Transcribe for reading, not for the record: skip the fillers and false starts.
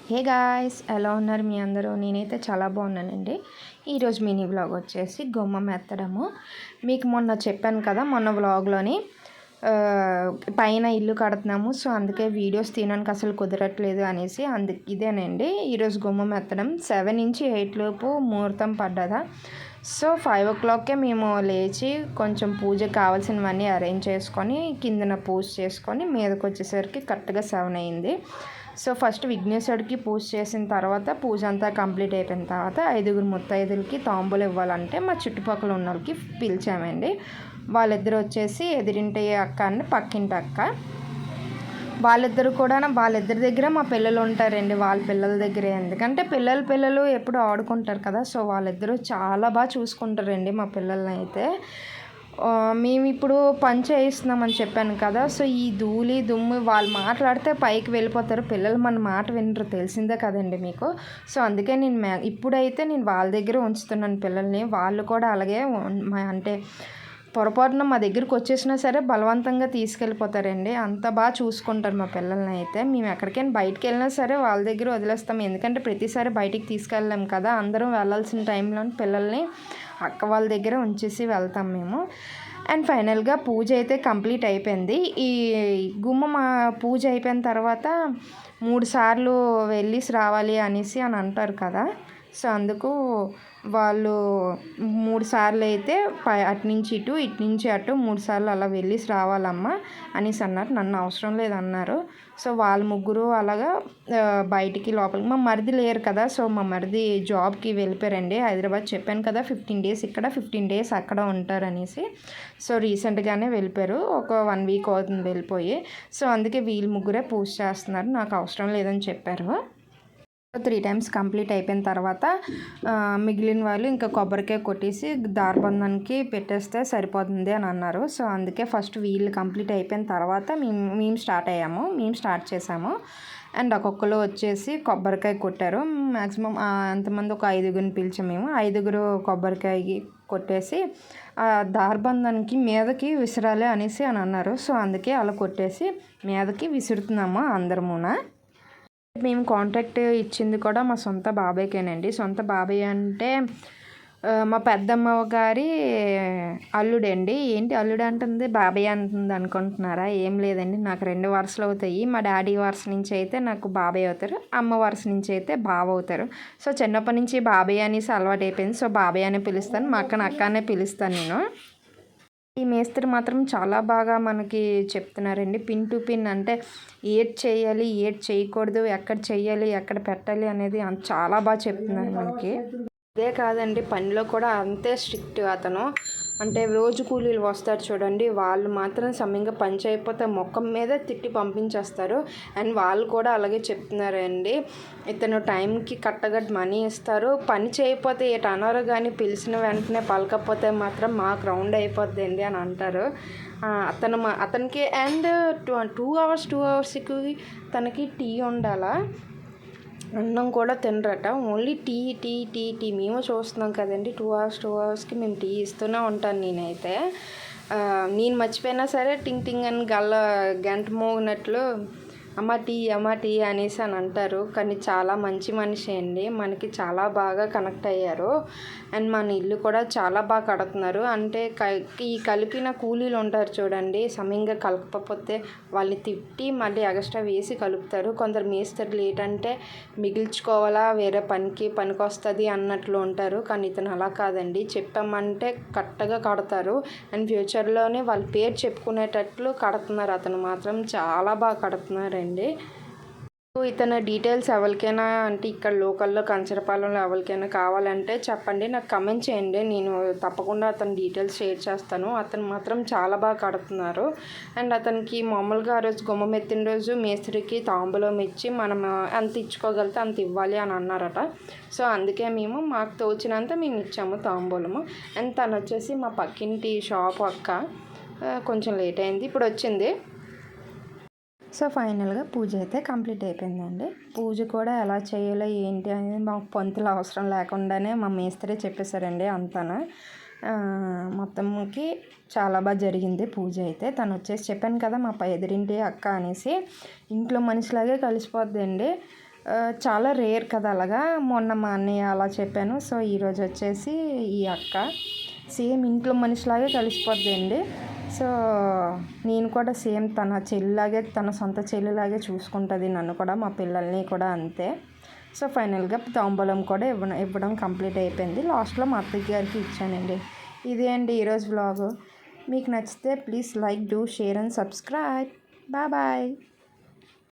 Hey guys, ఎలా ఉన్నారు మీ అందరూ? నేనైతే చాలా బాగున్నానండి. ఈరోజు మినీ వ్లాగ్ వచ్చేసి గుమ్మం ఎత్తడము. మీకు మొన్న చెప్పాను కదా, మొన్న వ్లాగ్లోని పైన ఇల్లు కడుతున్నాము, సో అందుకే వీడియోస్ తీయడానికి అసలు కుదరట్లేదు అనేసి ఇదేనండి ఈరోజు గుమ్మం ఎత్తడం. 7 నుంచి 8 లోపు ముహూర్తం పడ్డదా. సో 5 o'clockకే మేము లేచి కొంచెం పూజకు కావాల్సినవన్నీ అరేంజ్ చేసుకొని కిందన పూజ చేసుకొని మీదకి వచ్చేసరికి కరెక్ట్గా 7 అయింది. సో ఫస్ట్ విఘ్నేశ్వరుడికి పూజ చేసిన తర్వాత పూజ అంతా కంప్లీట్ అయిపోయిన తర్వాత 5 ముత్తైదులకి తాంబూలు ఇవ్వాలంటే మా చుట్టుపక్కల ఉన్న వాళ్ళకి పిలిచామండి. వాళ్ళిద్దరు వచ్చేసి ఎదిరింటి అక్క అండి, పక్కింటి అక్క. వాళ్ళిద్దరి దగ్గర మా పిల్లలు ఉంటారండి, వాళ్ళ పిల్లల దగ్గరే. ఎందుకంటే పిల్లలు ఎప్పుడు ఆడుకుంటారు కదా, సో వాళ్ళిద్దరూ చాలా బాగా చూసుకుంటారండి మా పిల్లల్ని అయితే. మేము ఇప్పుడు పని చేయిస్తున్నామని చెప్పాను కదా, సో ఈ ధూళి దుమ్ము వాళ్ళు మాట్లాడితే పైకి వెళ్ళిపోతారు, పిల్లలు మన మాట వినరు, తెలిసిందే కదండి మీకు. సో అందుకే ఇప్పుడైతే నేను వాళ్ళ దగ్గర ఉంచుతున్నాను పిల్లల్ని. వాళ్ళు కూడా అలాగే అంటే పొరపాటున మా దగ్గరికి వచ్చేసినా సరే బలవంతంగా తీసుకెళ్ళిపోతారండి, అంత బాగా చూసుకుంటారు మా పిల్లల్ని అయితే. మేము ఎక్కడికైనా బయటికి వెళ్ళినా సరే వాళ్ళ దగ్గర వదిలేస్తాం, ఎందుకంటే ప్రతిసారి బయటికి తీసుకెళ్ళలేం కదా. అందరం వెళ్ళాల్సిన టైంలో పిల్లల్ని అక్క వాళ్ళ దగ్గర ఉంచేసి వెళ్తాం మేము. అండ్ ఫైనల్గా పూజ అయితే కంప్లీట్ అయిపోయింది. ఈ గుమ్మ పూజ అయిపోయిన తర్వాత 3 సార్లు వెళ్ళేసి రావాలి అనేసి అని అంటారు కదా, సో అందుకు వాళ్ళు 3 సార్లు అయితే అటు నుంచి ఇటు నుంచి అటు 3 సార్లు అలా వెళ్ళేసి రావాలమ్మా అనేసి అన్నారు. నన్ను అవసరం లేదన్నారు. సో వాళ్ళ ముగ్గురు అలాగా బయటికి లోపలికి. మా మరిది లేరు కదా, సో మా మరిది జాబ్కి వెళ్ళిపోయారండి హైదరాబాద్. చెప్పాను కదా 15 days ఇక్కడ 15 days అక్కడ ఉంటారనేసి. సో రీసెంట్గానే వెళ్ళిపోయారు, ఒక 1 week అవుతుంది వెళ్ళిపోయి. సో అందుకే వీళ్ళు ముగ్గురే పూజ చేస్తున్నారు, నాకు అవసరం లేదని చెప్పారు. 3 times కంప్లీట్ అయిపోయిన తర్వాత మిగిలిన వాళ్ళు ఇంకా కొబ్బరికాయ కొట్టేసి దారబంధానికి పెట్టేస్తే సరిపోతుంది అని అన్నారు. సో అందుకే ఫస్ట్ వీళ్ళు కంప్లీట్ అయిపోయిన తర్వాత మేము స్టార్ట్ చేసాము. అండ్ ఒక్కొక్కరు వచ్చేసి కొబ్బరికాయ కొట్టారు. మ్యాక్సిమం అంతమంది ఒక 5 పిలిచాము మేము. 5 కొబ్బరికాయ కొట్టేసి దారబంధానికి మీదకి విసిరాలి అనేసి అని అన్నారు. సో అందుకే అలా కొట్టేసి మీదకి విసురుతున్నాము అందరమున. మేము కాంటాక్ట్ ఇచ్చింది కూడా మా సొంత బాబాయ్కేనండి. సొంత బాబాయ్ అంటే మా పెద్దమ్మ గారి అల్లుడండి. ఏంటి అల్లుడు అంటుంది, బాబాయ్ అంటుంది అనుకుంటున్నారా? ఏం లేదండి, నాకు 2 వరుసలు అవుతాయి. మా డాడీ వరుస నుంచి అయితే నాకు బాబాయ్ అవుతారు, అమ్మ వరుస నుంచి అయితే బావ అవుతారు. సో చిన్నప్పటి నుంచి బాబాయ్ అనేసి అలవాటు అయిపోయింది. సో బాబాయ్ అనే పిలుస్తాను, మా అక్కని అక్క అనే పిలుస్తాను నేను. ఈ మేస్త్రి మాత్రం చాలా బాగా మనకి చెప్తున్నారండి, పిన్ టు పిన్. అంటే ఏది చేయాలి, ఏది చేయకూడదు, ఎక్కడ చేయాలి, ఎక్కడ పెట్టాలి అనేది చాలా బాగా చెప్తున్నారు మనకి. ఇదే కాదండి, పనిలో కూడా అంతే స్ట్రిక్ట్ అతను. అంటే రోజు కూలీలు వస్తారు చూడండి, వాళ్ళు మాత్రం సమయంగా పని చేయకపోతే మొక్కం మీద తిట్టి పంపించేస్తారు. అండ్ వాళ్ళు కూడా అలాగే చెప్తున్నారండి, ఇతను టైంకి కరెక్ట్గా మనీ ఇస్తారు, పని చేయకపోతే ఏటి అనరు, కానీ పిలిచిన వెంటనే పలకపోతే మాత్రం మాకు రౌండ్ అయిపోద్దండి అని అంటారు. అతనికి అండ్ 2 hours తనకి టీ ఉండాలా, అన్నం కూడా తినరట, ఓన్లీ టీ. మేము చూస్తున్నాం కదండి, 2 hours మేము టీ ఇస్తూనే ఉంటాను నేనైతే. నేను మర్చిపోయినా సరే టింగ్ టింగ్ అని గంట మోగినట్లు అమ్మ టీ అనేసి అని అంటారు. కానీ చాలా మంచి మనిషి అండి, మనకి చాలా బాగా కనెక్ట్ అయ్యారు. అండ్ మన ఇల్లు కూడా చాలా బాగా కడుతున్నారు. అంటే ఈ కలిపిన కూలీలు ఉంటారు చూడండి, సమయంగా కలపకపోతే వాళ్ళని తిట్టి మళ్ళీ ఎక్స్ట్రా వేసి కలుపుతారు. కొందరు మేస్త్రీలు ఏంటంటే మిగిల్చుకోవాలా, వేరే పనికి వస్తుంది అన్నట్లు ఉంటారు. కానీ ఇతను అలా కాదండి, చెప్పామంటే కరెక్ట్గా కడతారు. అండ్ ఫ్యూచర్లోనే వాళ్ళ పేరు చెప్పుకునేటట్లు కడుతున్నారు. అతను మాత్రం చాలా బాగా కడుతున్నారండి. ఇతను డీటెయిల్స్ ఎవరికైనా, అంటే ఇక్కడ లోకల్లో కంచరపాలెంలో ఎవరికైనా కావాలంటే చెప్పండి, నాకు కమెంట్ చేయండి, నేను తప్పకుండా అతని డీటెయిల్స్ షేర్ చేస్తాను. అతను మాత్రం చాలా బాగా కడుతున్నారు. అండ్ అతనికి మామూలుగా ఆ రోజు గుమ్మం ఎత్తిన రోజు మేస్త్రికి తాంబూలం ఇచ్చి మనం ఎంత ఇచ్చుకోగలితే అంత ఇవ్వాలి అని అన్నారట. సో అందుకే మాకు తోచినంత మేము ఇచ్చాము తాంబూలము. అండ్ తను వచ్చేసి మా పక్కింటి షాప్ అక్క, కొంచెం లేట్ అయింది, ఇప్పుడు వచ్చింది. సో ఫైనల్గా పూజ అయితే కంప్లీట్ అయిపోయిందండి. పూజ కూడా ఎలా చేయాలో ఏంటి అనేది మాకు పంతులు అవసరం లేకుండానే మా మేస్త్రి చెప్పేశారండి అంతాను. మొత్తంకి చాలా బాగా జరిగింది పూజ అయితే. తను వచ్చేసి చెప్పాను కదా మా ఎదురింటి అక్క అనేసి, ఇంట్లో మనిషిలాగే కలిసిపోద్దండి. చాలా రేర్ కదా అలాగా. మొన్న మా అన్నయ్య అలా చెప్పాను. సో ఈరోజు వచ్చేసి ఈ అక్క సేమ్ ఇంట్లో మనిషిలాగే కలిసిపోద్దండి. సో నేను కూడా సేమ్ తన చెల్లిలాగే, తన సొంత చెల్లిలాగే చూసుకుంటుంది నన్ను కూడా, మా పిల్లల్ని కూడా అంతే. సో ఫైనల్గా తాంబూలం కూడా ఇవ్వడం కంప్లీట్ అయిపోయింది. లాస్ట్లో మా అత్తయ్య గారికి ఇచ్చానండి. ఇదే అండి ఈరోజు వ్లాగు. మీకు నచ్చితే please like, do, share and subscribe. Bye.